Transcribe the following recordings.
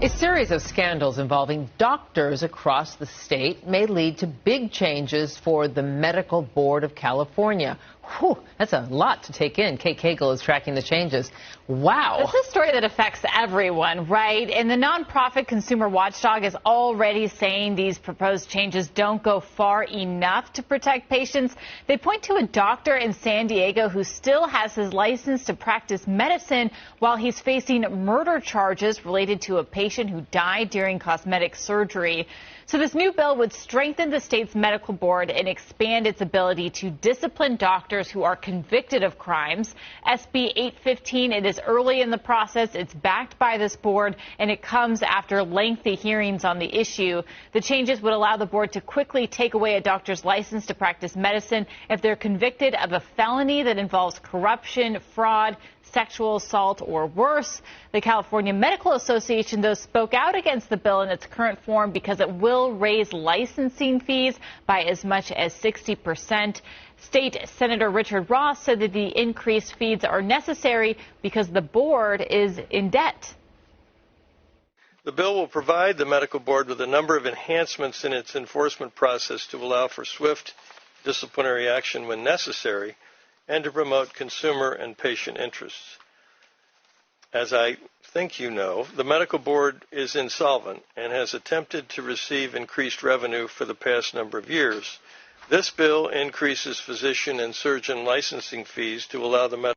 A series of scandals involving doctors across the state may lead to big changes for the Medical Board of California. Whew, that's a lot to take in. Kate Cagle is tracking the changes. Wow. It's a story that affects everyone, right? And the nonprofit Consumer Watchdog is already saying these proposed changes don't go far enough to protect patients. They point to a doctor in San Diego who still has his license to practice medicine while he's facing murder charges related to a patient who died during cosmetic surgery. So this new bill would strengthen the state's medical board and expand its ability to discipline doctors who are convicted of crimes. SB 815, it is early in the process. It's backed by this board, and it comes after lengthy hearings on the issue. The changes would allow the board to quickly take away a doctor's license to practice medicine if they're convicted of a felony that involves corruption, fraud, sexual assault, or worse. The California Medical Association, though, spoke out against the bill in its current form because it will raise licensing fees by as much as 60%. State Senator Richard Ross said that the increased fees are necessary because the board is in debt. The bill will provide the medical board with a number of enhancements in its enforcement process to allow for swift disciplinary action when necessary and to promote consumer and patient interests. As I think you know, the medical board is insolvent and has attempted to receive increased revenue for the past number of years. This bill increases physician and surgeon licensing fees to allow the medical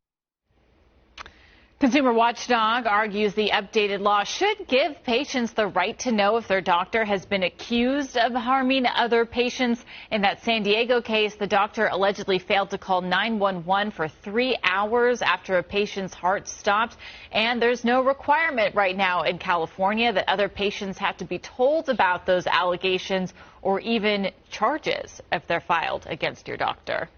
Consumer Watchdog argues the updated law should give patients the right to know if their doctor has been accused of harming other patients. In that San Diego case, the doctor allegedly failed to call 911 for 3 hours after a patient's heart stopped. And there's no requirement right now in California that other patients have to be told about those allegations or even charges if they're filed against your doctor.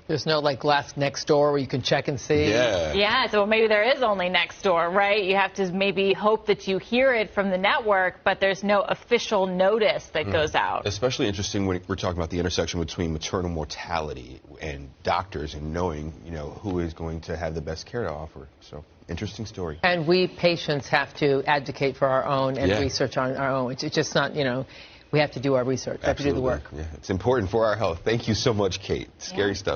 There's no, like, glass next door where you can check and see. Yeah, so maybe there is only next door, right? You have to maybe hope that you hear it from the network, but there's no official notice that goes out. Especially interesting when we're talking about the intersection between maternal mortality and doctors and knowing, you know, who is going to have the best care to offer. So, interesting story. And we patients have to advocate for our own and research on our own. It's just not, you know, we have to do our research. We have to do the work. Yeah, it's important for our health. Thank you so much, Kate. Scary stuff.